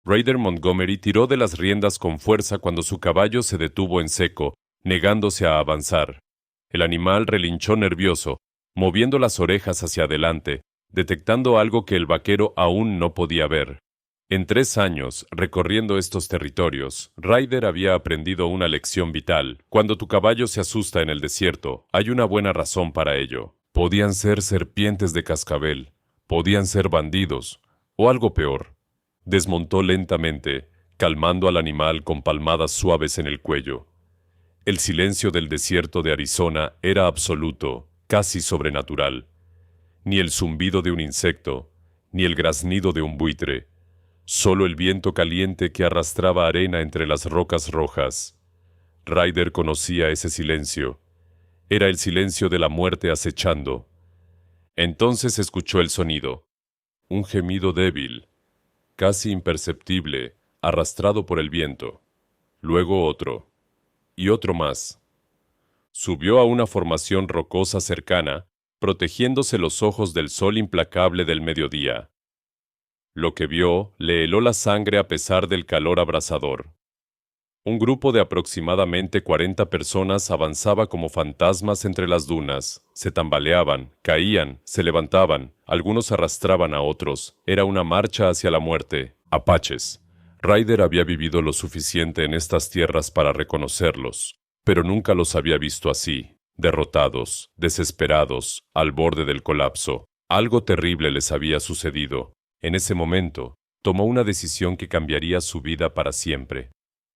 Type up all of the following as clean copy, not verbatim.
Ryder Montgomery tiró de las riendas con fuerza cuando su caballo se detuvo en seco, negándose a avanzar. El animal relinchó nervioso, moviendo las orejas hacia adelante, detectando algo que el vaquero aún no podía ver. En 3 años, recorriendo estos territorios, Ryder había aprendido una lección vital. Cuando tu caballo se asusta en el desierto, hay una buena razón para ello. Podían ser serpientes de cascabel, podían ser bandidos, o algo peor. Desmontó lentamente, calmando al animal con palmadas suaves en el cuello. El silencio del desierto de Arizona era absoluto, casi sobrenatural. Ni el zumbido de un insecto, ni el graznido de un buitre, solo el viento caliente que arrastraba arena entre las rocas rojas. Ryder conocía ese silencio. Era el silencio de la muerte acechando. Entonces escuchó el sonido. Un gemido débil, casi imperceptible, arrastrado por el viento. Luego otro. Y otro más. Subió a una formación rocosa cercana, protegiéndose los ojos del sol implacable del mediodía. Lo que vio le heló la sangre a pesar del calor abrasador. Un grupo de aproximadamente 40 personas avanzaba como fantasmas entre las dunas. Se tambaleaban, caían, se levantaban, algunos arrastraban a otros. Era una marcha hacia la muerte. Apaches. Ryder había vivido lo suficiente en estas tierras para reconocerlos, pero nunca los había visto así, derrotados, desesperados, al borde del colapso. Algo terrible les había sucedido. En ese momento, tomó una decisión que cambiaría su vida para siempre.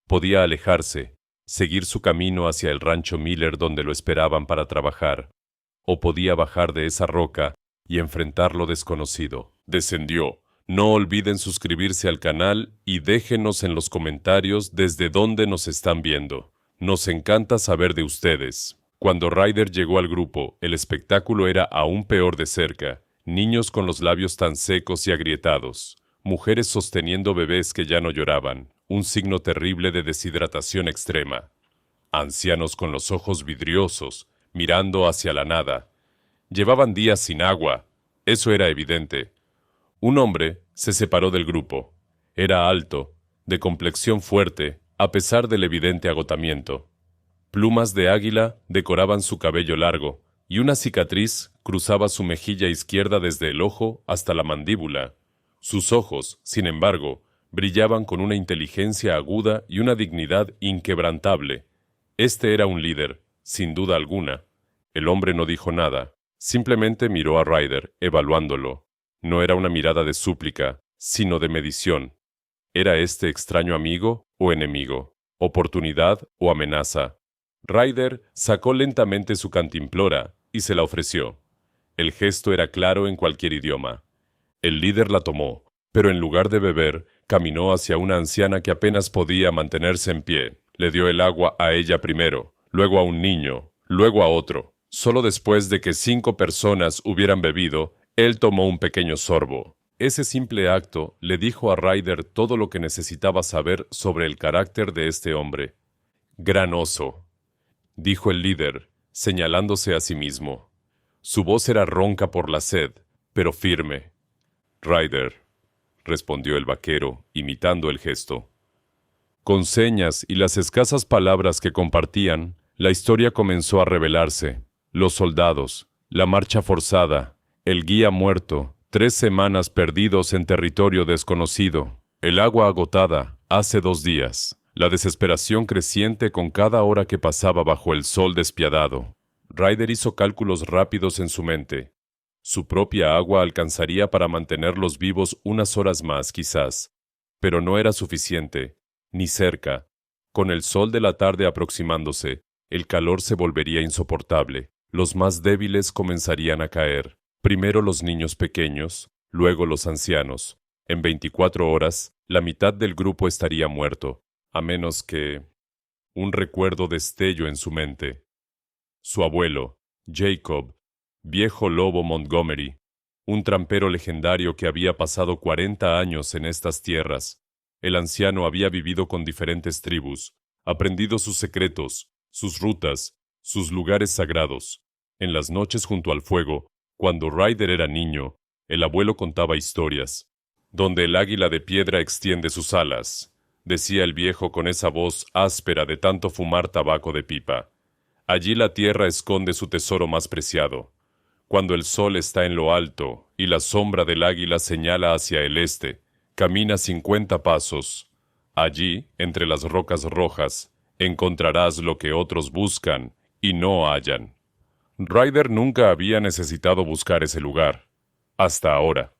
Podía alejarse, seguir su camino hacia el rancho Miller donde lo esperaban para trabajar, o podía bajar de esa roca y enfrentar lo desconocido. Descendió. No olviden suscribirse al canal y déjenos en los comentarios desde dónde nos están viendo. Nos encanta saber de ustedes. Cuando Ryder llegó al grupo, el espectáculo era aún peor de cerca. Niños con los labios tan secos y agrietados. Mujeres sosteniendo bebés que ya no lloraban. Un signo terrible de deshidratación extrema. Ancianos con los ojos vidriosos, mirando hacia la nada. Llevaban días sin agua. Eso era evidente. Un hombre se separó del grupo. Era alto, de complexión fuerte, a pesar del evidente agotamiento. Plumas de águila decoraban su cabello largo, y una cicatriz cruzaba su mejilla izquierda desde el ojo hasta la mandíbula. Sus ojos, sin embargo, brillaban con una inteligencia aguda y una dignidad inquebrantable. Este era un líder, sin duda alguna. El hombre no dijo nada, simplemente miró a Ryder, evaluándolo. No era una mirada de súplica, sino de medición. ¿Era este extraño amigo o enemigo? ¿Oportunidad o amenaza? Ryder sacó lentamente su cantimplora y se la ofreció. El gesto era claro en cualquier idioma. El líder la tomó, pero en lugar de beber, caminó hacia una anciana que apenas podía mantenerse en pie. Le dio el agua a ella primero, luego a un niño, luego a otro. Solo después de que 5 personas hubieran bebido, él tomó un pequeño sorbo. Ese simple acto le dijo a Ryder todo lo que necesitaba saber sobre el carácter de este hombre. «Gran oso», dijo el líder, señalándose a sí mismo. Su voz era ronca por la sed, pero firme. «Ryder», respondió el vaquero, imitando el gesto. Con señas y las escasas palabras que compartían, la historia comenzó a revelarse. Los soldados, la marcha forzada, el guía muerto, 3 semanas perdidos en territorio desconocido, el agua agotada, hace 2 días, la desesperación creciente con cada hora que pasaba bajo el sol despiadado. Ryder hizo cálculos rápidos en su mente. Su propia agua alcanzaría para mantenerlos vivos unas horas más, quizás, pero no era suficiente, ni cerca. Con el sol de la tarde aproximándose, el calor se volvería insoportable. Los más débiles comenzarían a caer. Primero los niños pequeños, luego los ancianos. En 24 horas, la mitad del grupo estaría muerto, a menos que... Un recuerdo destelló en su mente. Su abuelo, Jacob, viejo lobo Montgomery, un trampero legendario que había pasado 40 años en estas tierras. El anciano había vivido con diferentes tribus, aprendido sus secretos, sus rutas, sus lugares sagrados. En las noches junto al fuego, cuando Ryder era niño, el abuelo contaba historias. donde el águila de piedra extiende sus alas, decía el viejo con esa voz áspera de tanto fumar tabaco de pipa. Allí la tierra esconde su tesoro más preciado. Cuando el sol está en lo alto y la sombra del águila señala hacia el este, camina 50 pasos. Allí, entre las rocas rojas, encontrarás lo que otros buscan y no hallan. Ryder nunca había necesitado buscar ese lugar, hasta ahora.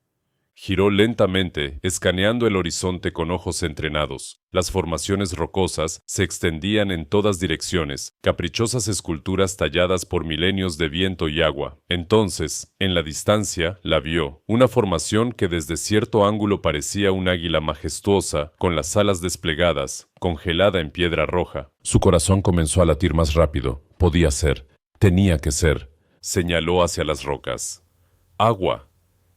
Giró lentamente, escaneando el horizonte con ojos entrenados. Las formaciones rocosas se extendían en todas direcciones, caprichosas esculturas talladas por milenios de viento y agua. Entonces, en la distancia, la vio, una formación que desde cierto ángulo parecía un águila majestuosa, con las alas desplegadas, congelada en piedra roja. Su corazón comenzó a latir más rápido. Podía ser, tenía que ser. Señaló hacia las rocas. Agua,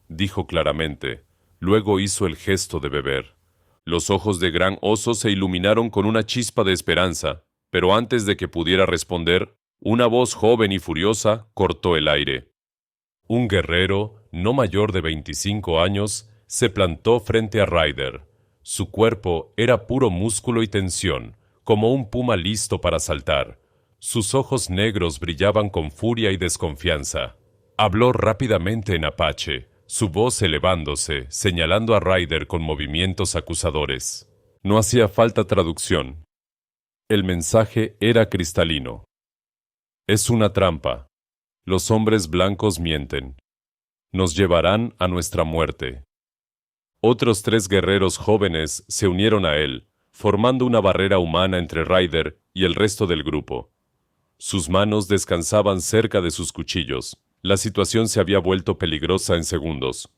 dijo claramente. Luego hizo el gesto de beber. Los ojos de Gran Oso se iluminaron con una chispa de esperanza, pero antes de que pudiera responder, una voz joven y furiosa cortó el aire. Un guerrero, no mayor de 25 años, se plantó frente a Ryder. Su cuerpo era puro músculo y tensión, como un puma listo para saltar. Sus ojos negros brillaban con furia y desconfianza. Habló rápidamente en apache, su voz elevándose, señalando a Ryder con movimientos acusadores. No hacía falta traducción. El mensaje era cristalino. Es una trampa. Los hombres blancos mienten. Nos llevarán a nuestra muerte. Otros 3 guerreros jóvenes se unieron a él, formando una barrera humana entre Ryder y el resto del grupo. Sus manos descansaban cerca de sus cuchillos. La situación se había vuelto peligrosa en segundos.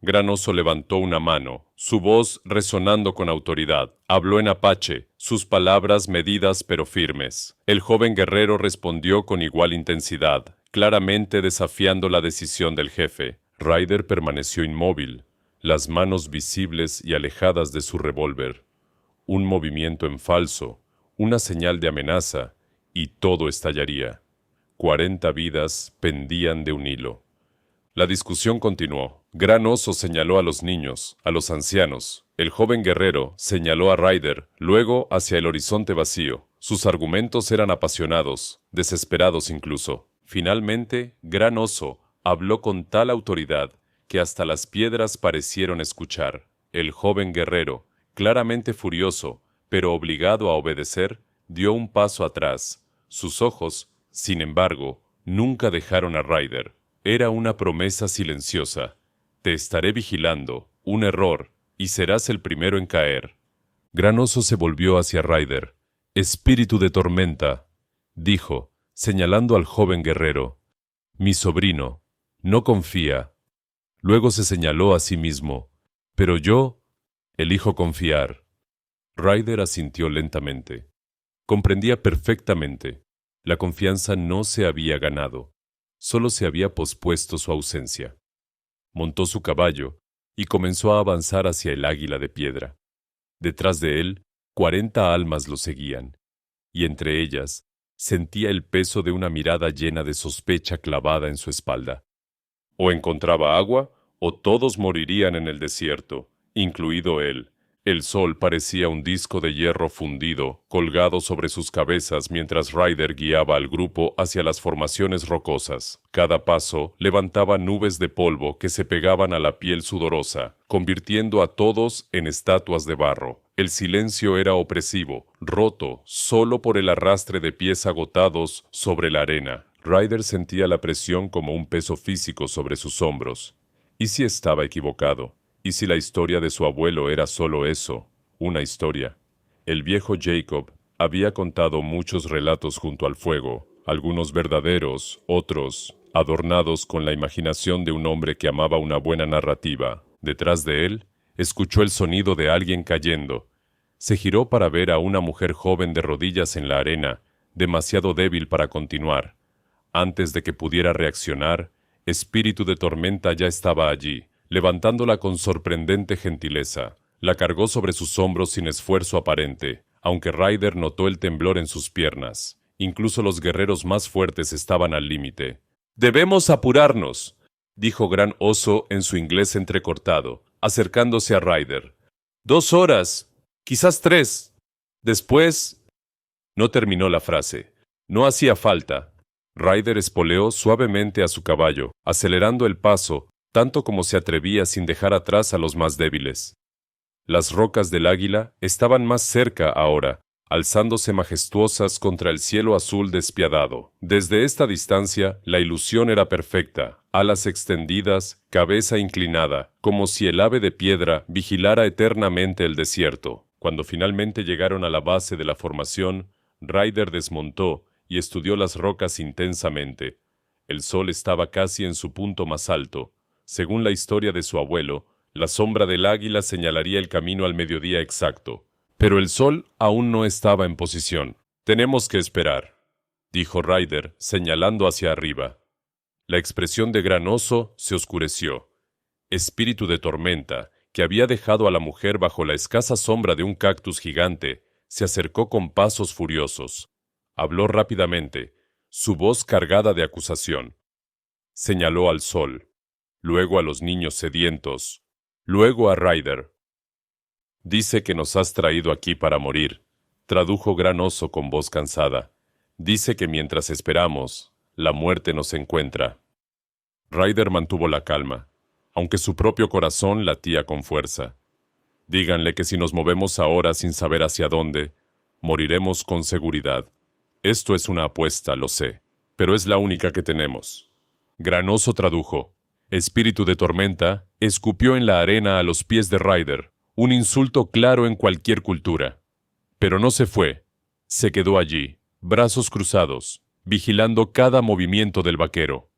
Gran Oso levantó una mano, su voz resonando con autoridad. Habló en apache, sus palabras medidas pero firmes. El joven guerrero respondió con igual intensidad, claramente desafiando la decisión del jefe. Ryder permaneció inmóvil, las manos visibles y alejadas de su revólver. Un movimiento en falso, una señal de amenaza, y todo estallaría. 40 vidas pendían de un hilo. La discusión continuó. Gran Oso señaló a los niños, a los ancianos. El joven guerrero señaló a Ryder, luego hacia el horizonte vacío. Sus argumentos eran apasionados, desesperados incluso. Finalmente, Gran Oso habló con tal autoridad que hasta las piedras parecieron escuchar. El joven guerrero, claramente furioso, pero obligado a obedecer, dio un paso atrás. Sus ojos, sin embargo, nunca dejaron a Ryder. Era una promesa silenciosa. Te estaré vigilando, un error, y serás el primero en caer. Gran Oso se volvió hacia Ryder. Espíritu de tormenta, dijo, señalando al joven guerrero. Mi sobrino, no confía. Luego se señaló a sí mismo. Pero yo elijo confiar. Ryder asintió lentamente. Comprendía perfectamente. La confianza no se había ganado, solo se había pospuesto su ausencia. Montó su caballo y comenzó a avanzar hacia el águila de piedra. Detrás de él, 40 almas lo seguían, y entre ellas sentía el peso de una mirada llena de sospecha clavada en su espalda. O encontraba agua, o todos morirían en el desierto, incluido él. El sol parecía un disco de hierro fundido, colgado sobre sus cabezas mientras Ryder guiaba al grupo hacia las formaciones rocosas. Cada paso levantaba nubes de polvo que se pegaban a la piel sudorosa, convirtiendo a todos en estatuas de barro. El silencio era opresivo, roto solo por el arrastre de pies agotados sobre la arena. Ryder sentía la presión como un peso físico sobre sus hombros. ¿Y si estaba equivocado? ¿Y si la historia de su abuelo era solo eso, una historia? El viejo Jacob había contado muchos relatos junto al fuego, algunos verdaderos, otros adornados con la imaginación de un hombre que amaba una buena narrativa. Detrás de él, escuchó el sonido de alguien cayendo. Se giró para ver a una mujer joven de rodillas en la arena, demasiado débil para continuar. Antes de que pudiera reaccionar, Espíritu de Tormenta ya estaba allí, levantándola con sorprendente gentileza. La cargó sobre sus hombros sin esfuerzo aparente, aunque Ryder notó el temblor en sus piernas. Incluso los guerreros más fuertes estaban al límite. «Debemos apurarnos», dijo Gran Oso en su inglés entrecortado. acercándose a Ryder. 2 horas, quizás 3. Después... No terminó la frase. No hacía falta. Ryder espoleó suavemente a su caballo, acelerando el paso, tanto como se atrevía sin dejar atrás a los más débiles. Las rocas del Águila estaban más cerca ahora, alzándose majestuosas contra el cielo azul despiadado. Desde esta distancia, la ilusión era perfecta, alas extendidas, cabeza inclinada, como si el ave de piedra vigilara eternamente el desierto. Cuando finalmente llegaron a la base de la formación, Ryder desmontó y estudió las rocas intensamente. El sol estaba casi en su punto más alto. Según la historia de su abuelo, la sombra del águila señalaría el camino al mediodía exacto. Pero el sol aún no estaba en posición. «Tenemos que esperar», dijo Ryder, señalando hacia arriba. La expresión de Gran Oso se oscureció. Espíritu de tormenta, que había dejado a la mujer bajo la escasa sombra de un cactus gigante, se acercó con pasos furiosos. Habló rápidamente, su voz cargada de acusación. Señaló al sol, luego a los niños sedientos, luego a Ryder. «Dice que nos has traído aquí para morir», tradujo Gran Oso con voz cansada. «Dice que mientras esperamos, la muerte nos encuentra». Ryder mantuvo la calma, aunque su propio corazón latía con fuerza. «Díganle que si nos movemos ahora sin saber hacia dónde, moriremos con seguridad. Esto es una apuesta, lo sé, pero es la única que tenemos». Gran Oso tradujo. Espíritu de tormenta escupió en la arena a los pies de Ryder, un insulto claro en cualquier cultura. Pero no se fue. Se quedó allí, brazos cruzados, vigilando cada movimiento del vaquero.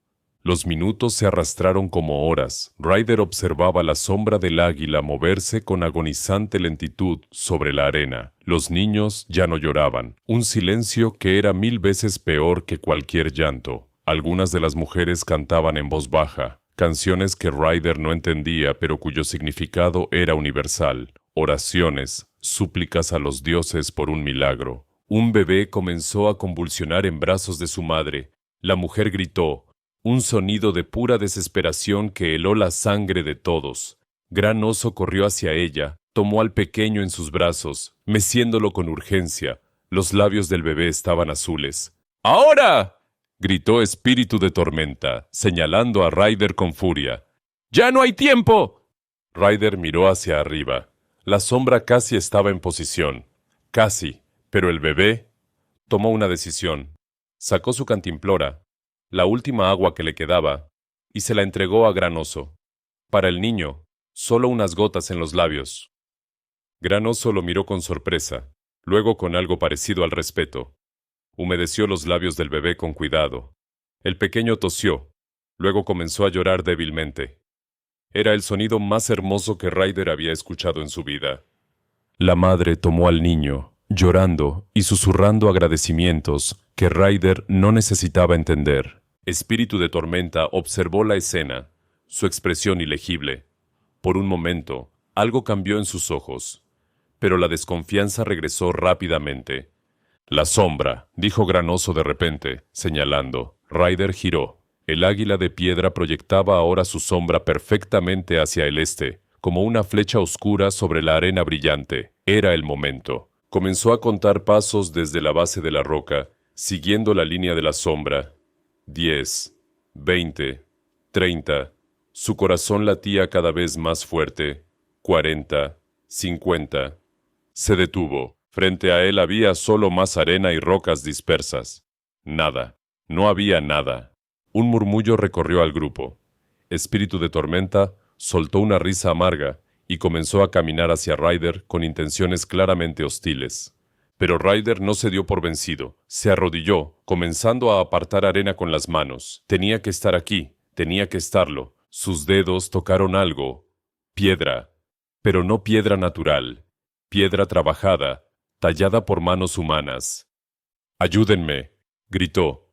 Los minutos se arrastraron como horas. Ryder observaba la sombra del águila moverse con agonizante lentitud sobre la arena. Los niños ya no lloraban. Un silencio que era 1000 veces peor que cualquier llanto. Algunas de las mujeres cantaban en voz baja, canciones que Ryder no entendía pero cuyo significado era universal. Oraciones, súplicas a los dioses por un milagro. Un bebé comenzó a convulsionar en brazos de su madre. La mujer gritó, un sonido de pura desesperación que heló la sangre de todos. Gran Oso corrió hacia ella, tomó al pequeño en sus brazos, meciéndolo con urgencia. Los labios del bebé estaban azules. «¡Ahora!», gritó Espíritu de Tormenta, señalando a Ryder con furia. «¡Ya no hay tiempo!». Ryder miró hacia arriba. La sombra casi estaba en posición. Casi, pero el bebé tomó una decisión. Sacó su cantimplora, la última agua que le quedaba, y se la entregó a Gran Oso. Para el niño, solo unas gotas en los labios. Gran Oso lo miró con sorpresa, luego con algo parecido al respeto. Humedeció los labios del bebé con cuidado. El pequeño tosió, luego comenzó a llorar débilmente. Era el sonido más hermoso que Ryder había escuchado en su vida. La madre tomó al niño, llorando y susurrando agradecimientos que Ryder no necesitaba entender. Espíritu de Tormenta observó la escena, su expresión ilegible. Por un momento, algo cambió en sus ojos, pero la desconfianza regresó rápidamente. «La sombra», dijo Gran Oso de repente, señalando. Ryder giró. El águila de piedra proyectaba ahora su sombra perfectamente hacia el este, como una flecha oscura sobre la arena brillante. Era el momento. Comenzó a contar pasos desde la base de la roca, siguiendo la línea de la sombra. 10, 20, 30. Su corazón latía cada vez más fuerte. 40, 50. Se detuvo. Frente a él había solo más arena y rocas dispersas. Nada. No había nada. Un murmullo recorrió al grupo. Espíritu de Tormenta soltó una risa amarga y comenzó a caminar hacia Ryder con intenciones claramente hostiles. Pero Ryder no se dio por vencido. Se arrodilló, comenzando a apartar arena con las manos. Tenía que estar aquí, tenía que estarlo. Sus dedos tocaron algo. Piedra. Pero no piedra natural. Piedra trabajada, tallada por manos humanas. «¡Ayúdenme!», gritó.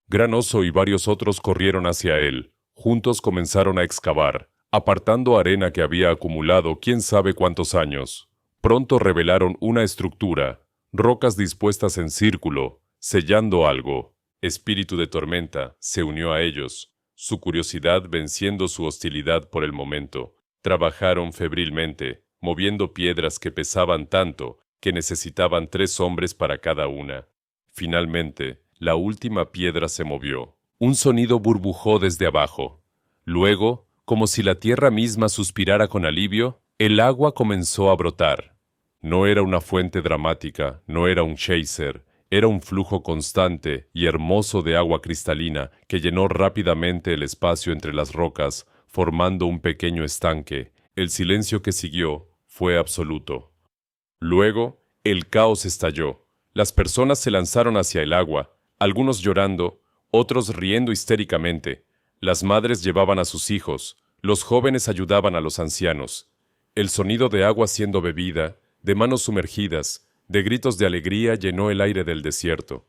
Gran Oso y varios otros corrieron hacia él. Juntos comenzaron a excavar, apartando arena que había acumulado quién sabe cuántos años. Pronto revelaron una estructura, rocas dispuestas en círculo, sellando algo. Espíritu de Tormenta se unió a ellos, su curiosidad venciendo su hostilidad por el momento. Trabajaron febrilmente, moviendo piedras que pesaban tanto que necesitaban 3 hombres para cada una. Finalmente, la última piedra se movió. Un sonido burbujó desde abajo. Luego, como si la tierra misma suspirara con alivio, el agua comenzó a brotar. No era una fuente dramática, no era un geyser, era un flujo constante y hermoso de agua cristalina que llenó rápidamente el espacio entre las rocas, formando un pequeño estanque. El silencio que siguió fue absoluto. Luego, el caos estalló. Las personas se lanzaron hacia el agua, algunos llorando, otros riendo histéricamente. Las madres llevaban a sus hijos, los jóvenes ayudaban a los ancianos. El sonido de agua siendo bebida, de manos sumergidas, de gritos de alegría llenó el aire del desierto.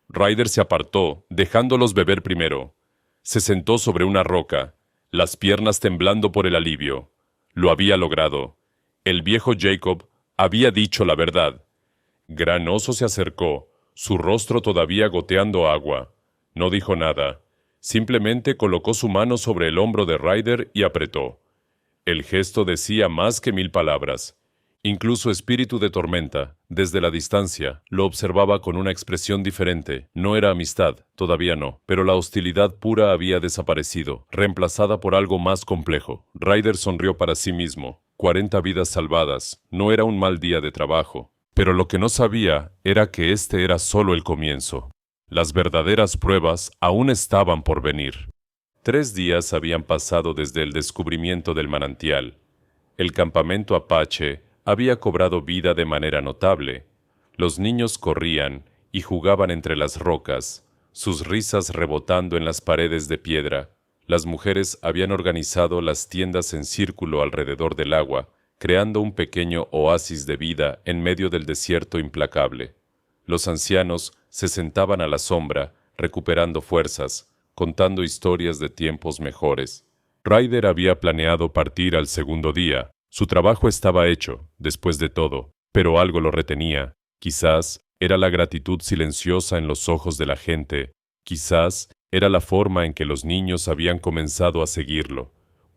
Ryder se apartó, dejándolos beber primero. Se sentó sobre una roca, las piernas temblando por el alivio. Lo había logrado. El viejo Jacob había dicho la verdad. Gran Oso se acercó, su rostro todavía goteando agua. No dijo nada. Simplemente colocó su mano sobre el hombro de Ryder y apretó. El gesto decía más que 1000 palabras. Incluso Espíritu de Tormenta, desde la distancia, lo observaba con una expresión diferente. No era amistad, todavía no, pero la hostilidad pura había desaparecido, reemplazada por algo más complejo. Ryder sonrió para sí mismo. 40 vidas salvadas. No era un mal día de trabajo. Pero lo que no sabía era que este era solo el comienzo. Las verdaderas pruebas aún estaban por venir. 3 días habían pasado desde el descubrimiento del manantial. El campamento Apache había cobrado vida de manera notable. Los niños corrían y jugaban entre las rocas, sus risas rebotando en las paredes de piedra. Las mujeres habían organizado las tiendas en círculo alrededor del agua, creando un pequeño oasis de vida en medio del desierto implacable. Los ancianos se sentaban a la sombra, recuperando fuerzas, contando historias de tiempos mejores. Ryder había planeado partir al segundo día. Su trabajo estaba hecho, después de todo, pero algo lo retenía. Quizás era la gratitud silenciosa en los ojos de la gente. Quizás era la forma en que los niños habían comenzado a seguirlo,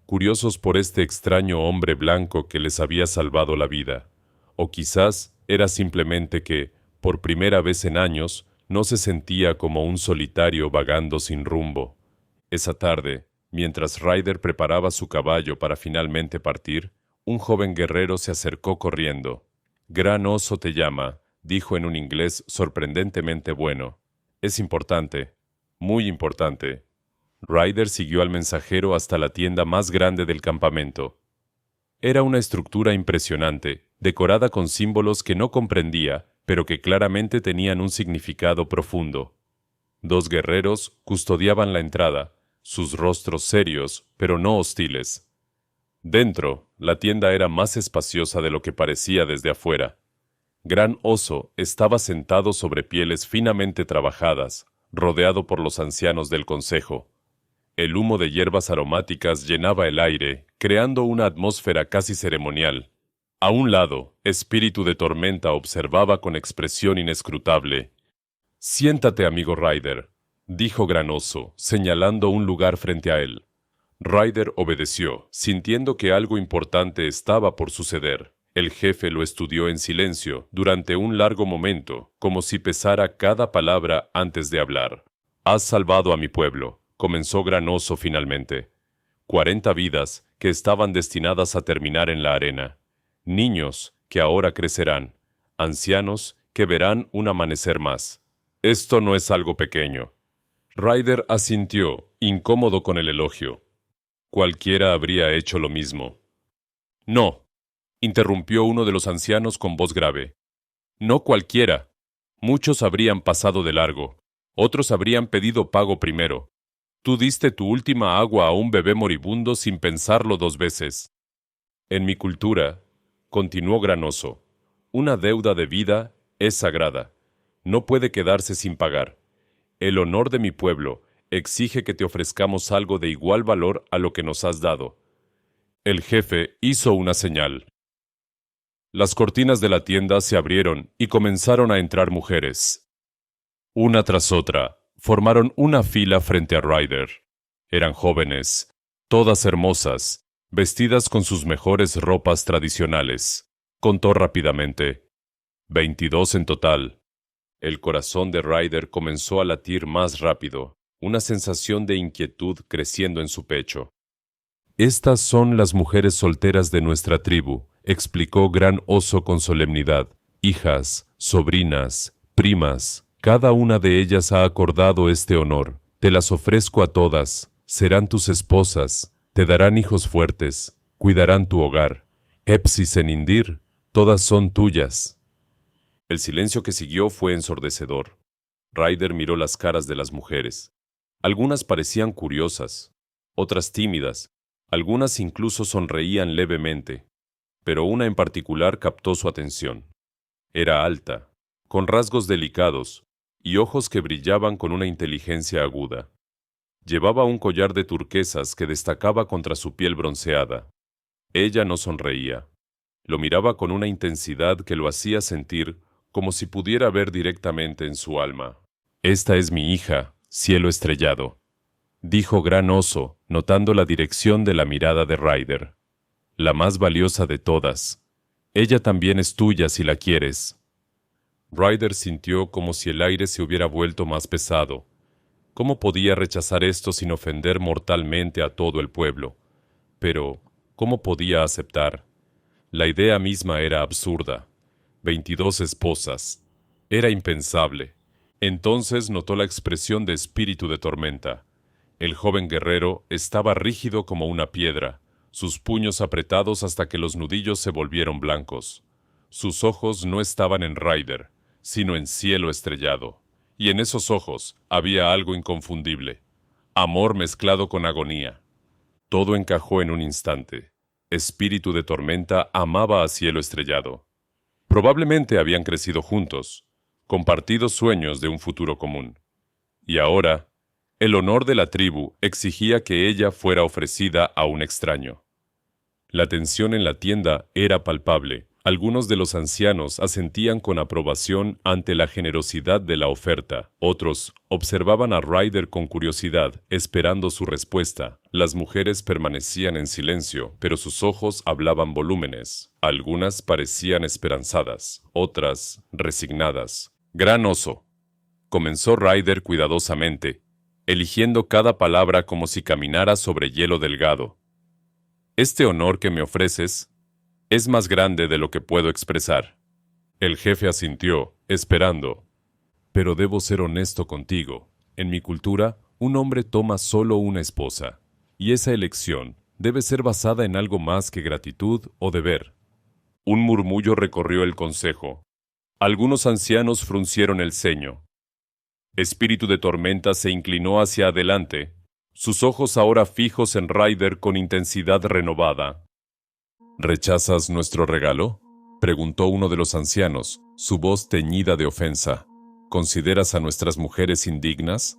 curiosos por este extraño hombre blanco que les había salvado la vida. O quizás era simplemente que, por primera vez en años, no se sentía como un solitario vagando sin rumbo. Esa tarde, mientras Ryder preparaba su caballo para finalmente partir, un joven guerrero se acercó corriendo. Gran Oso te llama, dijo en un inglés sorprendentemente bueno. Es importante, muy importante. Ryder siguió al mensajero hasta la tienda más grande del campamento. Era una estructura impresionante, decorada con símbolos que no comprendía, pero que claramente tenían un significado profundo. 2 guerreros custodiaban la entrada, sus rostros serios, pero no hostiles. Dentro, la tienda era más espaciosa de lo que parecía desde afuera. Gran Oso estaba sentado sobre pieles finamente trabajadas, rodeado por los ancianos del consejo. El humo de hierbas aromáticas llenaba el aire, creando una atmósfera casi ceremonial. A un lado, Espíritu de Tormenta observaba con expresión inescrutable. «Siéntate, amigo Ryder», dijo Gran Oso, señalando un lugar frente a él. Ryder obedeció, sintiendo que algo importante estaba por suceder. El jefe lo estudió en silencio durante un largo momento, como si pesara cada palabra antes de hablar. «Has salvado a mi pueblo», comenzó Gran Oso finalmente. 40 vidas que estaban destinadas a terminar en la arena. Niños que ahora crecerán. Ancianos que verán un amanecer más. Esto no es algo pequeño. Ryder asintió, incómodo con el elogio. Cualquiera habría hecho lo mismo. «No», interrumpió uno de los ancianos con voz grave. «No cualquiera. Muchos habrían pasado de largo. Otros habrían pedido pago primero. Tú diste tu última agua a un bebé moribundo sin pensarlo 2 veces. En mi cultura», continuó Gran Oso, «una deuda de vida es sagrada. No puede quedarse sin pagar. El honor de mi pueblo exige que te ofrezcamos algo de igual valor a lo que nos has dado». El jefe hizo una señal. Las cortinas de la tienda se abrieron y comenzaron a entrar mujeres. Una tras otra, formaron una fila frente a Ryder. Eran jóvenes, todas hermosas, vestidas con sus mejores ropas tradicionales. Contó rápidamente. 22 en total. El corazón de Ryder comenzó a latir más rápido, una sensación de inquietud creciendo en su pecho. Estas son las mujeres solteras de nuestra tribu, explicó Gran Oso con solemnidad. Hijas, sobrinas, primas, cada una de ellas ha acordado este honor. Te las ofrezco a todas, serán tus esposas, te darán hijos fuertes, cuidarán tu hogar. Epsi-Senindir, todas son tuyas. El silencio que siguió fue ensordecedor. Ryder miró las caras de las mujeres. Algunas parecían curiosas, otras tímidas, algunas incluso sonreían levemente, pero una en particular captó su atención. Era alta, con rasgos delicados y ojos que brillaban con una inteligencia aguda. Llevaba un collar de turquesas que destacaba contra su piel bronceada. Ella no sonreía. Lo miraba con una intensidad que lo hacía sentir como si pudiera ver directamente en su alma. «Esta es mi hija, Cielo Estrellado», dijo Gran Oso, notando la dirección de la mirada de Ryder. «La más valiosa de todas. Ella también es tuya si la quieres». Ryder sintió como si el aire se hubiera vuelto más pesado. ¿Cómo podía rechazar esto sin ofender mortalmente a todo el pueblo? Pero, ¿cómo podía aceptar? La idea misma era absurda. 22 esposas. Era impensable. Entonces notó la expresión de espíritu de tormenta. El joven guerrero estaba rígido como una piedra, sus puños apretados hasta que los nudillos se volvieron blancos. Sus ojos no estaban en Ryder, sino en Cielo Estrellado. Y en esos ojos había algo inconfundible. Amor mezclado con agonía. Todo encajó en un instante. Espíritu de tormenta amaba a Cielo Estrellado. Probablemente habían crecido juntos, compartido sueños de un futuro común. Y ahora, el honor de la tribu exigía que ella fuera ofrecida a un extraño. La tensión en la tienda era palpable. Algunos de los ancianos asentían con aprobación ante la generosidad de la oferta. Otros observaban a Ryder con curiosidad, esperando su respuesta. Las mujeres permanecían en silencio, pero sus ojos hablaban volúmenes. Algunas parecían esperanzadas, otras resignadas. «Gran Oso», comenzó Ryder cuidadosamente, eligiendo cada palabra como si caminara sobre hielo delgado. «Este honor que me ofreces es más grande de lo que puedo expresar». El jefe asintió, esperando. «Pero debo ser honesto contigo. En mi cultura, un hombre toma solo una esposa, y esa elección debe ser basada en algo más que gratitud o deber». Un murmullo recorrió el consejo. Algunos ancianos fruncieron el ceño. Espíritu de Tormenta se inclinó hacia adelante, sus ojos ahora fijos en Ryder con intensidad renovada. «¿Rechazas nuestro regalo?», preguntó uno de los ancianos, su voz teñida de ofensa. «¿Consideras a nuestras mujeres indignas?».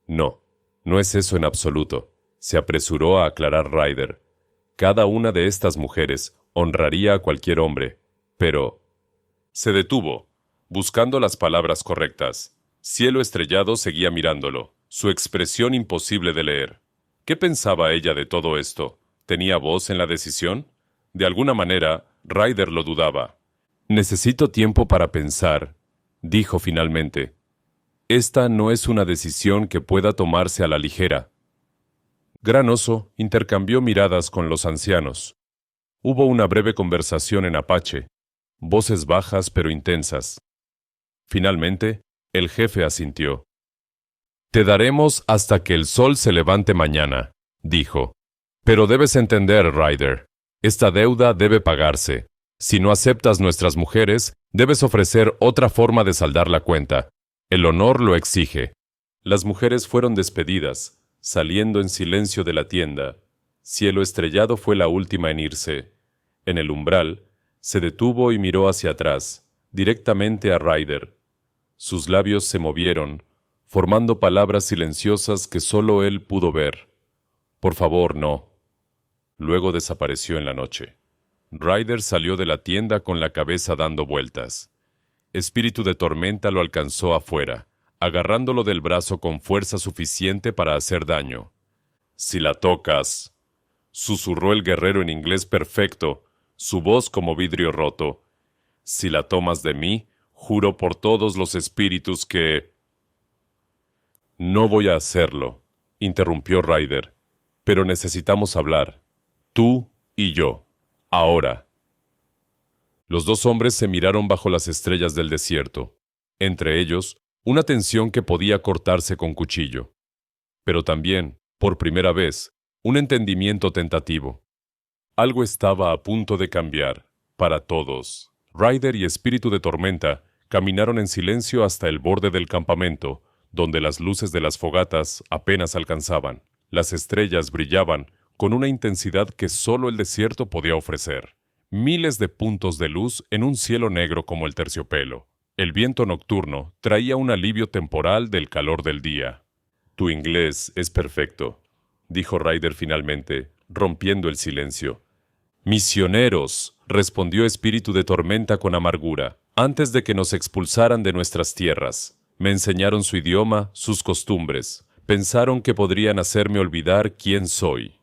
«No, no es eso en absoluto», se apresuró a aclarar Ryder. «Cada una de estas mujeres honraría a cualquier hombre, pero...». Se detuvo, buscando las palabras correctas. Cielo Estrellado seguía mirándolo, su expresión imposible de leer. ¿Qué pensaba ella de todo esto? ¿Tenía voz en la decisión? De alguna manera, Ryder lo dudaba. «Necesito tiempo para pensar», dijo finalmente. «Esta no es una decisión que pueda tomarse a la ligera». Gran Oso intercambió miradas con los ancianos. Hubo una breve conversación en apache, voces bajas pero intensas. Finalmente, el jefe asintió. «Te daremos hasta que el sol se levante mañana», dijo. «Pero debes entender, Ryder, esta deuda debe pagarse. Si no aceptas nuestras mujeres, debes ofrecer otra forma de saldar la cuenta. El honor lo exige». Las mujeres fueron despedidas, saliendo en silencio de la tienda. Cielo Estrellado fue la última en irse. En el umbral, se detuvo y miró hacia atrás, directamente a Ryder. Sus labios se movieron, formando palabras silenciosas que solo él pudo ver. «Por favor, no». Luego desapareció en la noche. Ryder salió de la tienda con la cabeza dando vueltas. Espíritu de Tormenta lo alcanzó afuera, agarrándolo del brazo con fuerza suficiente para hacer daño. «Si la tocas», susurró el guerrero en inglés perfecto, su voz como vidrio roto. Si la tomas de mí, juro por todos los espíritus que... No voy a hacerlo, interrumpió Ryder. Pero necesitamos hablar. Tú y yo. Ahora. Los dos hombres se miraron bajo las estrellas del desierto. Entre ellos, una tensión que podía cortarse con cuchillo. Pero también, por primera vez, un entendimiento tentativo. Algo estaba a punto de cambiar, para todos. Ryder y Espíritu de Tormenta caminaron en silencio hasta el borde del campamento, donde las luces de las fogatas apenas alcanzaban. Las estrellas brillaban con una intensidad que solo el desierto podía ofrecer. Miles de puntos de luz en un cielo negro como el terciopelo. El viento nocturno traía un alivio temporal del calor del día. Tu inglés es perfecto, dijo Ryder finalmente, rompiendo el silencio. Misioneros, respondió Espíritu de Tormenta con amargura, antes de que nos expulsaran de nuestras tierras. Me enseñaron su idioma, sus costumbres. Pensaron que podrían hacerme olvidar quién soy.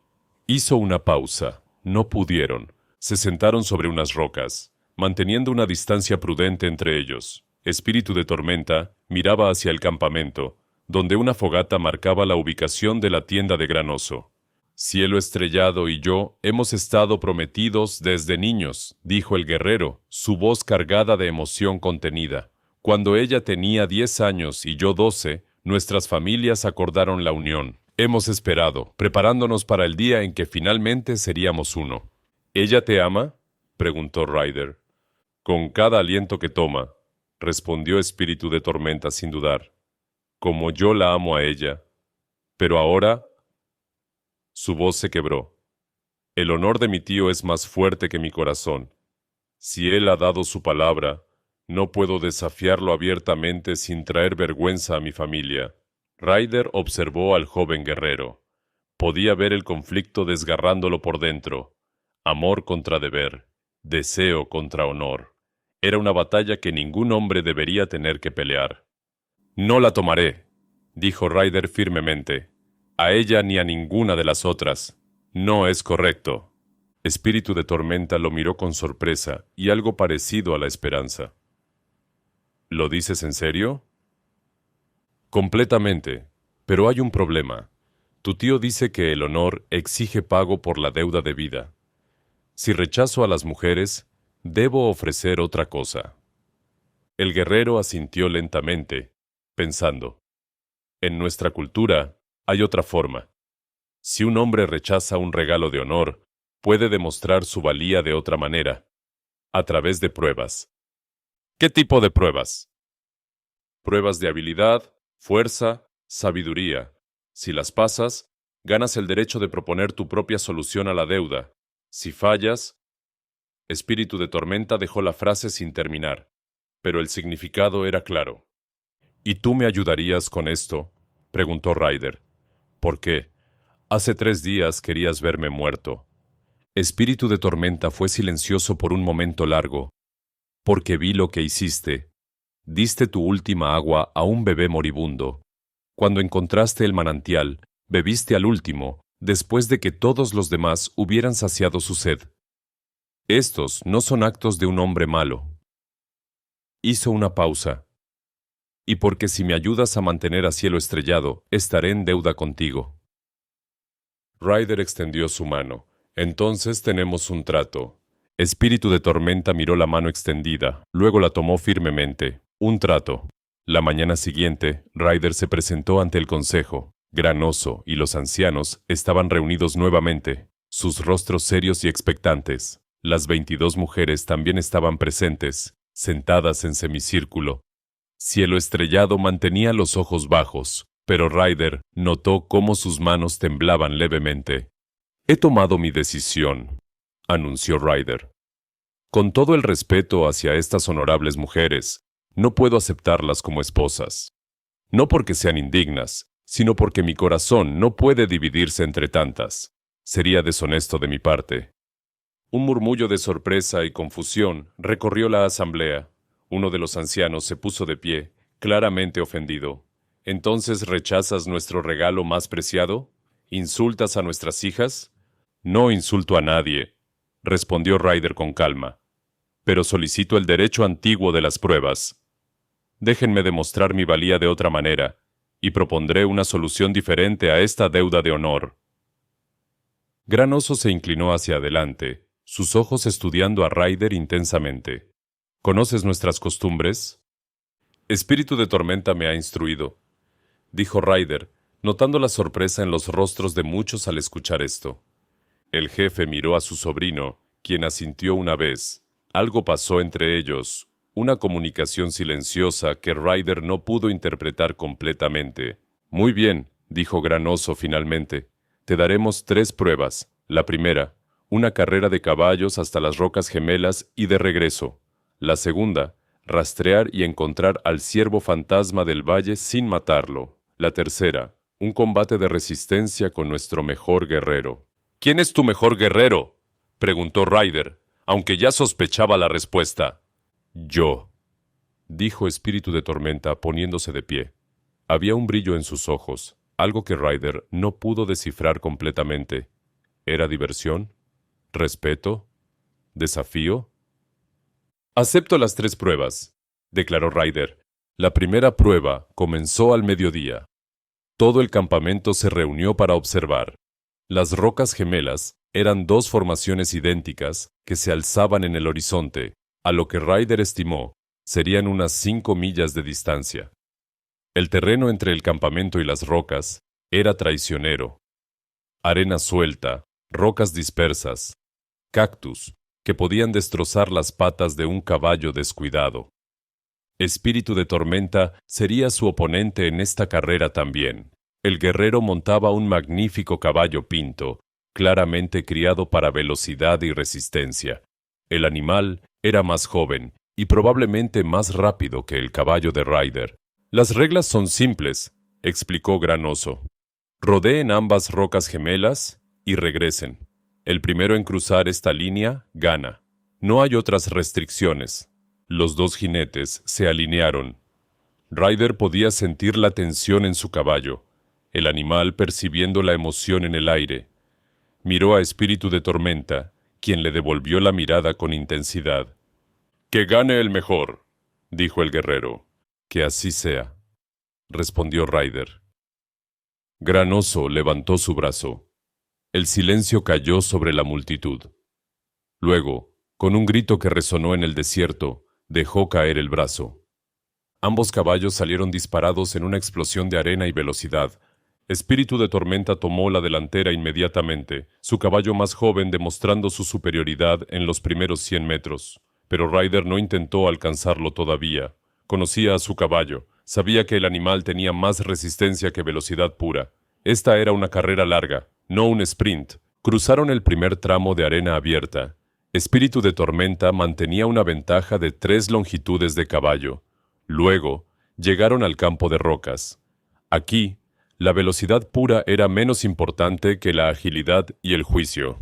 Hizo una pausa. No pudieron. Se sentaron sobre unas rocas, manteniendo una distancia prudente entre ellos. Espíritu de Tormenta miraba hacia el campamento, donde una fogata marcaba la ubicación de la tienda de Granoso. Cielo Estrellado y yo hemos estado prometidos desde niños, dijo el guerrero, su voz cargada de emoción contenida. Cuando ella tenía 10 años y yo 12, nuestras familias acordaron la unión. Hemos esperado, preparándonos para el día en que finalmente seríamos uno. ¿Ella te ama?, preguntó Ryder. Con cada aliento que toma, respondió Espíritu de Tormenta sin dudar. Como yo la amo a ella. Pero ahora... Su voz se quebró. El honor de mi tío es más fuerte que mi corazón. Si él ha dado su palabra, no puedo desafiarlo abiertamente sin traer vergüenza a mi familia. Ryder observó al joven guerrero. Podía ver el conflicto desgarrándolo por dentro. Amor contra deber, deseo contra honor. Era una batalla que ningún hombre debería tener que pelear. No la tomaré, dijo Ryder firmemente. A ella ni a ninguna de las otras. No es correcto. Espíritu de Tormenta lo miró con sorpresa y algo parecido a la esperanza. ¿Lo dices en serio? Completamente. Pero hay un problema. Tu tío dice que el honor exige pago por la deuda debida. Si rechazo a las mujeres, debo ofrecer otra cosa. El guerrero asintió lentamente, pensando. En nuestra cultura hay otra forma. Si un hombre rechaza un regalo de honor, puede demostrar su valía de otra manera, a través de pruebas. ¿Qué tipo de pruebas? Pruebas de habilidad, fuerza, sabiduría. Si las pasas, ganas el derecho de proponer tu propia solución a la deuda. Si fallas... Espíritu de Tormenta dejó la frase sin terminar, pero el significado era claro. ¿Y tú me ayudarías con esto?, preguntó Ryder. ¿Por qué? Hace 3 días querías verme muerto. Espíritu de Tormenta fue silencioso por un momento largo. Porque vi lo que hiciste. Diste tu última agua a un bebé moribundo. Cuando encontraste el manantial, bebiste al último, después de que todos los demás hubieran saciado su sed. Estos no son actos de un hombre malo. Hizo una pausa. Y porque si me ayudas a mantener a Cielo Estrellado, estaré en deuda contigo. Ryder extendió su mano. Entonces tenemos un trato. Espíritu de Tormenta miró la mano extendida, luego la tomó firmemente. Un trato. La mañana siguiente, Ryder se presentó ante el consejo. Granoso y los ancianos estaban reunidos nuevamente, sus rostros serios y expectantes. Las 22 mujeres también estaban presentes, sentadas en semicírculo. Cielo Estrellado mantenía los ojos bajos, pero Ryder notó cómo sus manos temblaban levemente. He tomado mi decisión, anunció Ryder. Con todo el respeto hacia estas honorables mujeres, no puedo aceptarlas como esposas. No porque sean indignas, sino porque mi corazón no puede dividirse entre tantas. Sería deshonesto de mi parte. Un murmullo de sorpresa y confusión recorrió la asamblea. Uno de los ancianos se puso de pie, claramente ofendido. ¿Entonces rechazas nuestro regalo más preciado? ¿Insultas a nuestras hijas? No insulto a nadie, respondió Ryder con calma, pero solicito el derecho antiguo de las pruebas. Déjenme demostrar mi valía de otra manera, y propondré una solución diferente a esta deuda de honor. Gran Oso se inclinó hacia adelante, sus ojos estudiando a Ryder intensamente. ¿Conoces nuestras costumbres? Espíritu de Tormenta me ha instruido, dijo Ryder, notando la sorpresa en los rostros de muchos al escuchar esto. El jefe miró a su sobrino, quien asintió una vez. Algo pasó entre ellos, una comunicación silenciosa que Ryder no pudo interpretar completamente. Muy bien, dijo Gran Oso finalmente. Te daremos 3 pruebas. La primera, una carrera de caballos hasta las Rocas Gemelas y de regreso. La segunda, rastrear y encontrar al ciervo fantasma del valle sin matarlo. La tercera, un combate de resistencia con nuestro mejor guerrero. ¿Quién es tu mejor guerrero?, preguntó Ryder, aunque ya sospechaba la respuesta. Yo, dijo Espíritu de Tormenta poniéndose de pie. Había un brillo en sus ojos, algo que Ryder no pudo descifrar completamente. ¿Era diversión? ¿Respeto? ¿Desafío? Acepto las 3 pruebas, declaró Ryder. La primera prueba comenzó al mediodía. Todo el campamento se reunió para observar. Las Rocas Gemelas eran 2 formaciones idénticas que se alzaban en el horizonte, a lo que Ryder estimó serían unas 5 millas de distancia. El terreno entre el campamento y las rocas era traicionero. Arena suelta, rocas dispersas, cactus que podían destrozar las patas de un caballo descuidado. Espíritu de Tormenta sería su oponente en esta carrera también. El guerrero montaba un magnífico caballo pinto, claramente criado para velocidad y resistencia. El animal era más joven y probablemente más rápido que el caballo de Ryder. Las reglas son simples, explicó Gran Oso. Rodeen ambas rocas gemelas y regresen. El primero en cruzar esta línea gana. No hay otras restricciones. Los 2 jinetes se alinearon. Ryder podía sentir la tensión en su caballo, el animal percibiendo la emoción en el aire. Miró a Espíritu de Tormenta, quien le devolvió la mirada con intensidad. «Que gane el mejor», dijo el guerrero. «Que así sea», respondió Ryder. Gran Oso levantó su brazo. El silencio cayó sobre la multitud. Luego, con un grito que resonó en el desierto, dejó caer el brazo. Ambos caballos salieron disparados en una explosión de arena y velocidad. Espíritu de Tormenta tomó la delantera inmediatamente, su caballo más joven demostrando su superioridad en los primeros 100 metros. Pero Ryder no intentó alcanzarlo todavía. Conocía a su caballo, sabía que el animal tenía más resistencia que velocidad pura. Esta era una carrera larga, no un sprint. Cruzaron el primer tramo de arena abierta. Espíritu de Tormenta mantenía una ventaja de 3 longitudes de caballo. Luego, llegaron al campo de rocas. Aquí, la velocidad pura era menos importante que la agilidad y el juicio.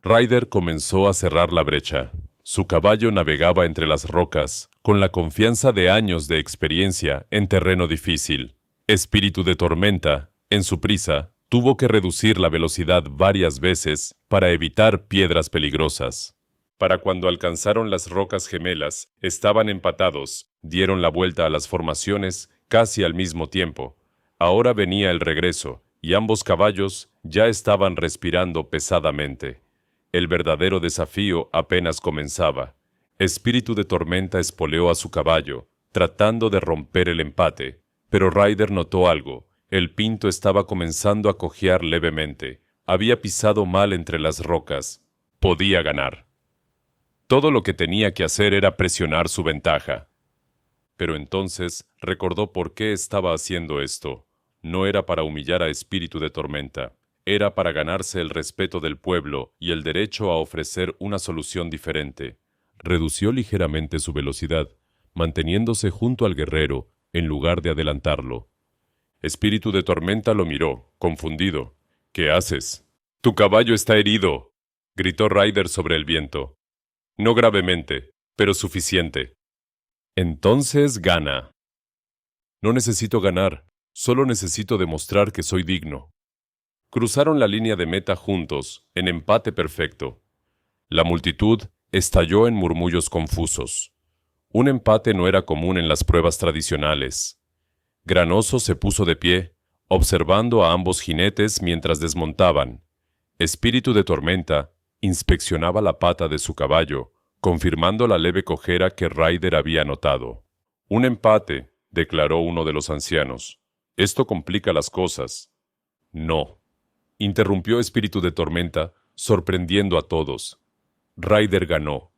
Ryder comenzó a cerrar la brecha. Su caballo navegaba entre las rocas, con la confianza de años de experiencia en terreno difícil. Espíritu de Tormenta, en su prisa, tuvo que reducir la velocidad varias veces para evitar piedras peligrosas. Para cuando alcanzaron las Rocas Gemelas, estaban empatados, dieron la vuelta a las formaciones casi al mismo tiempo. Ahora venía el regreso, y ambos caballos ya estaban respirando pesadamente. El verdadero desafío apenas comenzaba. Espíritu de Tormenta espoleó a su caballo, tratando de romper el empate, pero Ryder notó algo. El pinto estaba comenzando a cojear levemente. Había pisado mal entre las rocas. Podía ganar. Todo lo que tenía que hacer era presionar su ventaja. Pero entonces recordó por qué estaba haciendo esto. No era para humillar a Espíritu de Tormenta. Era para ganarse el respeto del pueblo y el derecho a ofrecer una solución diferente. Redució ligeramente su velocidad, manteniéndose junto al guerrero en lugar de adelantarlo. Espíritu de Tormenta lo miró, confundido. «¿Qué haces?» «Tu caballo está herido», gritó Ryder sobre el viento. «No gravemente, pero suficiente». «Entonces gana». «No necesito ganar, solo necesito demostrar que soy digno». Cruzaron la línea de meta juntos, en empate perfecto. La multitud estalló en murmullos confusos. Un empate no era común en las pruebas tradicionales. Granoso se puso de pie, observando a ambos jinetes mientras desmontaban. Espíritu de Tormenta inspeccionaba la pata de su caballo, confirmando la leve cojera que Ryder había notado. Un empate, declaró uno de los ancianos. Esto complica las cosas. No, interrumpió Espíritu de Tormenta, sorprendiendo a todos. Ryder ganó.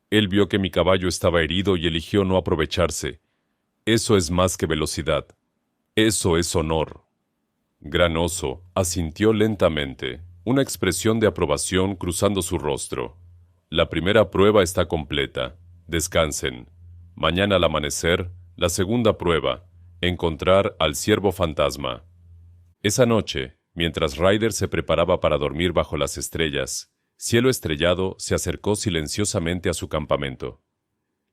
Él vio que mi caballo estaba herido y eligió no aprovecharse. Eso es más que velocidad. Eso es honor. Granoso asintió lentamente, una expresión de aprobación cruzando su rostro. La primera prueba está completa. Descansen. Mañana al amanecer, la segunda prueba, encontrar al ciervo fantasma. Esa noche, mientras Ryder se preparaba para dormir bajo las estrellas, Cielo Estrellado se acercó silenciosamente a su campamento.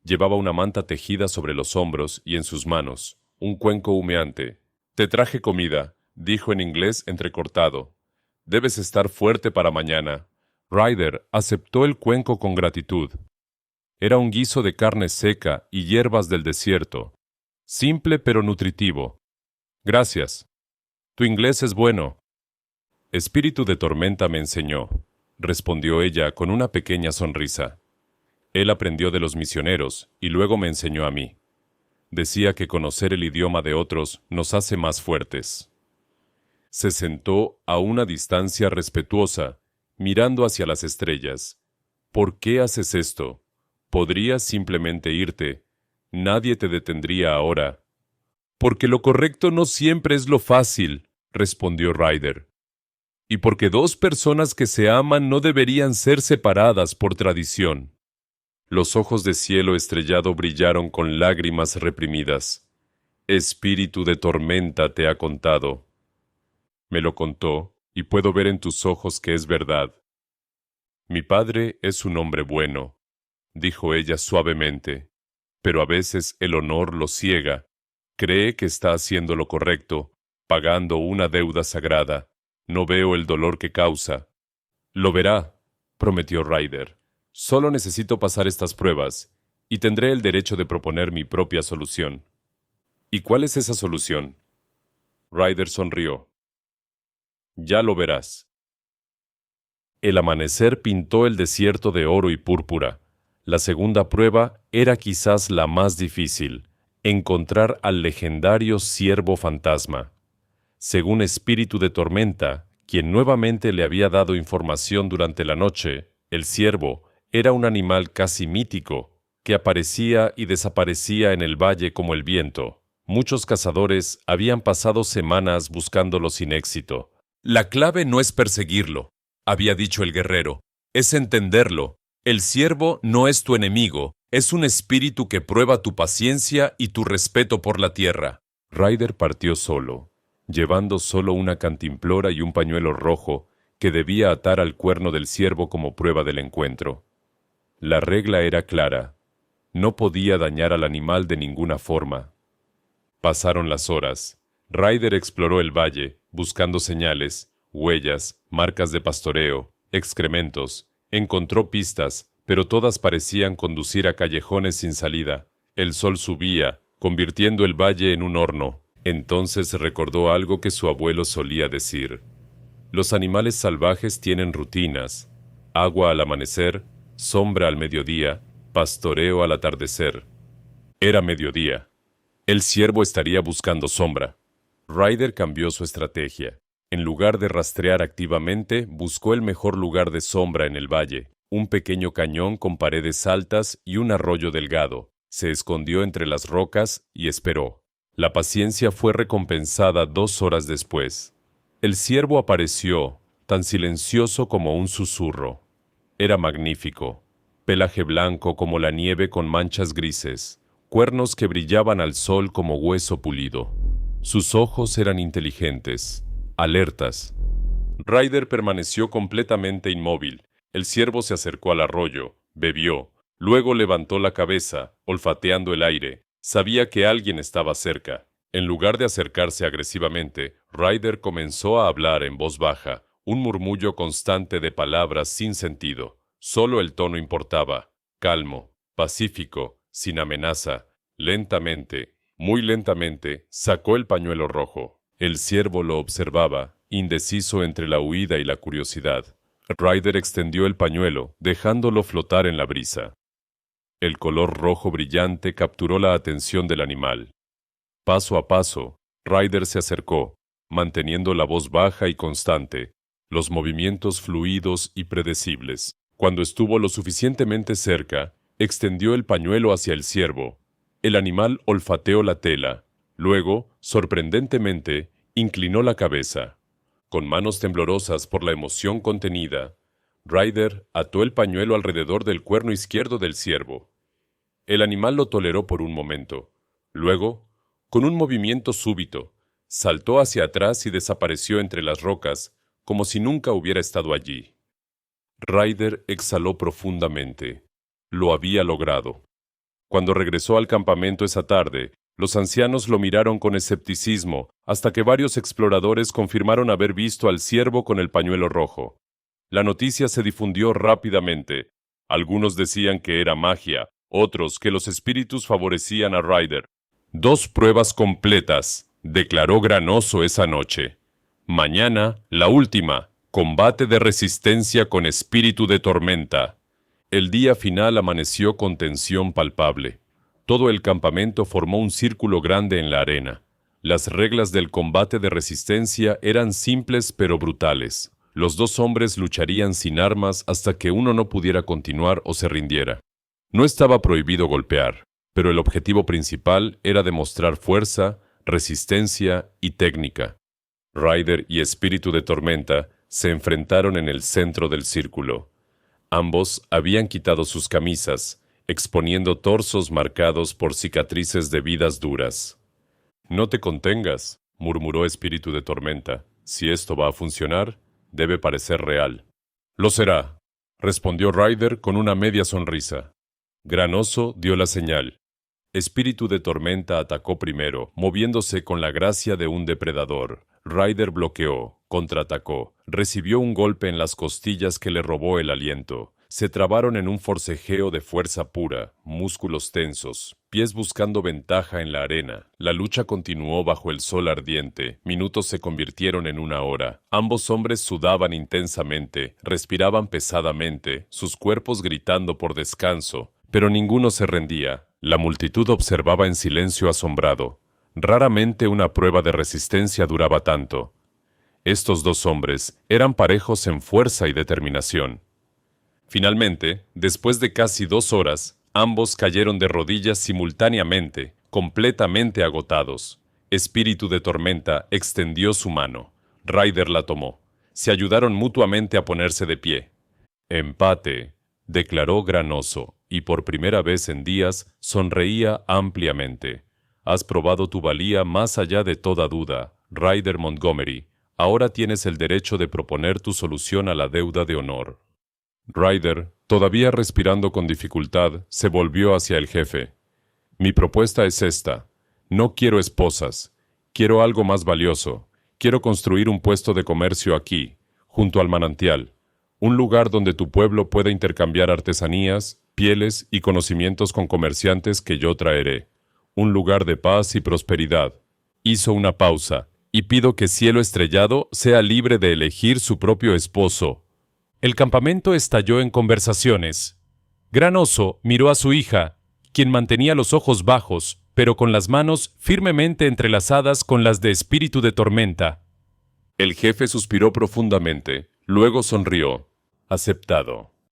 Llevaba una manta tejida sobre los hombros y en sus manos, un cuenco humeante. «Te traje comida», dijo en inglés entrecortado. «Debes estar fuerte para mañana». Ryder aceptó el cuenco con gratitud. Era un guiso de carne seca y hierbas del desierto. Simple pero nutritivo. «Gracias. Tu inglés es bueno». «Espíritu de Tormenta me enseñó», respondió ella con una pequeña sonrisa. «Él aprendió de los misioneros y luego me enseñó a mí. Decía que conocer el idioma de otros nos hace más fuertes». Se sentó a una distancia respetuosa, mirando hacia las estrellas. «¿Por qué haces esto? Podrías simplemente irte. Nadie te detendría ahora». «Porque lo correcto no siempre es lo fácil», respondió Ryder. «Y porque dos personas que se aman no deberían ser separadas por tradición». Los ojos de Cielo Estrellado brillaron con lágrimas reprimidas. «Espíritu de Tormenta te ha contado». «Me lo contó, y puedo ver en tus ojos que es verdad». «Mi padre es un hombre bueno», dijo ella suavemente, «pero a veces el honor lo ciega. Cree que está haciendo lo correcto, pagando una deuda sagrada. No veo el dolor que causa». «Lo verá», prometió Ryder. «Solo necesito pasar estas pruebas, y tendré el derecho de proponer mi propia solución». «¿Y cuál es esa solución?» Ryder sonrió. «Ya lo verás». El amanecer pintó el desierto de oro y púrpura. La segunda prueba era quizás la más difícil: encontrar al legendario ciervo fantasma. Según Espíritu de Tormenta, quien nuevamente le había dado información durante la noche, el ciervo era un animal casi mítico, que aparecía y desaparecía en el valle como el viento. Muchos cazadores habían pasado semanas buscándolo sin éxito. «La clave no es perseguirlo», había dicho el guerrero, «es entenderlo. El ciervo no es tu enemigo, es un espíritu que prueba tu paciencia y tu respeto por la tierra». Ryder partió solo, llevando solo una cantimplora y un pañuelo rojo que debía atar al cuerno del ciervo como prueba del encuentro. La regla era clara: no podía dañar al animal de ninguna forma. Pasaron las horas. Ryder exploró el valle, buscando señales, huellas, marcas de pastoreo, excrementos. Encontró pistas, pero todas parecían conducir a callejones sin salida. El sol subía, convirtiendo el valle en un horno. Entonces recordó algo que su abuelo solía decir: «Los animales salvajes tienen rutinas: agua al amanecer, sombra al mediodía, pastoreo al atardecer». Era mediodía. El ciervo estaría buscando sombra. Ryder cambió su estrategia. En lugar de rastrear activamente, buscó el mejor lugar de sombra en el valle, un pequeño cañón con paredes altas y un arroyo delgado. Se escondió entre las rocas y esperó. La paciencia fue recompensada 2 horas después. El ciervo apareció, tan silencioso como un susurro. Era magnífico. Pelaje blanco como la nieve con manchas grises, cuernos que brillaban al sol como hueso pulido. Sus ojos eran inteligentes, alertas. Ryder permaneció completamente inmóvil. El ciervo se acercó al arroyo, bebió, luego levantó la cabeza, olfateando el aire. Sabía que alguien estaba cerca. En lugar de acercarse agresivamente, Ryder comenzó a hablar en voz baja, un murmullo constante de palabras sin sentido. Solo el tono importaba. Calmo, pacífico, sin amenaza. Lentamente, muy lentamente, sacó el pañuelo rojo. El ciervo lo observaba, indeciso entre la huida y la curiosidad. Ryder extendió el pañuelo, dejándolo flotar en la brisa. El color rojo brillante capturó la atención del animal. Paso a paso, Ryder se acercó, manteniendo la voz baja y constante, los movimientos fluidos y predecibles. Cuando estuvo lo suficientemente cerca, extendió el pañuelo hacia el ciervo. El animal olfateó la tela. Luego, sorprendentemente, inclinó la cabeza. Con manos temblorosas por la emoción contenida, Ryder ató el pañuelo alrededor del cuerno izquierdo del ciervo. El animal lo toleró por un momento. Luego, con un movimiento súbito, saltó hacia atrás y desapareció entre las rocas, como si nunca hubiera estado allí. Ryder exhaló profundamente. Lo había logrado. Cuando regresó al campamento esa tarde, los ancianos lo miraron con escepticismo hasta que varios exploradores confirmaron haber visto al ciervo con el pañuelo rojo. La noticia se difundió rápidamente. Algunos decían que era magia, otros que los espíritus favorecían a Ryder. 2 pruebas completas, declaró Granoso esa noche. Mañana, la última, combate de resistencia con espíritu de tormenta. El día final amaneció con tensión palpable. Todo el campamento formó un círculo grande en la arena. Las reglas del combate de resistencia eran simples pero brutales. Los 2 hombres lucharían sin armas hasta que uno no pudiera continuar o se rindiera. No estaba prohibido golpear, pero el objetivo principal era demostrar fuerza, resistencia y técnica. Ryder y Espíritu de Tormenta se enfrentaron en el centro del círculo. Ambos habían quitado sus camisas, exponiendo torsos marcados por cicatrices de vidas duras. «No te contengas», murmuró Espíritu de Tormenta. «Si esto va a funcionar, debe parecer real». «Lo será», respondió Ryder con una media sonrisa. Granoso dio la señal. Espíritu de Tormenta atacó primero, moviéndose con la gracia de un depredador. Ryder bloqueó, contraatacó, recibió un golpe en las costillas que le robó el aliento. Se trabaron en un forcejeo de fuerza pura, músculos tensos, pies buscando ventaja en la arena. La lucha continuó bajo el sol ardiente. Minutos se convirtieron en 1 hora. Ambos hombres sudaban intensamente, respiraban pesadamente, sus cuerpos gritando por descanso, pero ninguno se rendía. La multitud observaba en silencio asombrado. Raramente una prueba de resistencia duraba tanto. Estos 2 hombres eran parejos en fuerza y determinación. Finalmente, después de casi 2 horas, ambos cayeron de rodillas simultáneamente, completamente agotados. Espíritu de Tormenta extendió su mano. Ryder la tomó. Se ayudaron mutuamente a ponerse de pie. «Empate», declaró Granoso, y por primera vez en días sonreía ampliamente. «Has probado tu valía más allá de toda duda, Ryder Montgomery. Ahora tienes el derecho de proponer tu solución a la deuda de honor». Ryder, todavía respirando con dificultad, se volvió hacia el jefe. «Mi propuesta es esta. No quiero esposas. Quiero algo más valioso. Quiero construir un puesto de comercio aquí, junto al manantial. Un lugar donde tu pueblo pueda intercambiar artesanías, pieles y conocimientos con comerciantes que yo traeré. Un lugar de paz y prosperidad». Hizo una pausa. «Y pido que Cielo Estrellado sea libre de elegir su propio esposo». El campamento estalló en conversaciones. Granoso miró a su hija, quien mantenía los ojos bajos, pero con las manos firmemente entrelazadas con las de Espíritu de Tormenta. El jefe suspiró profundamente, luego sonrió. «Aceptado».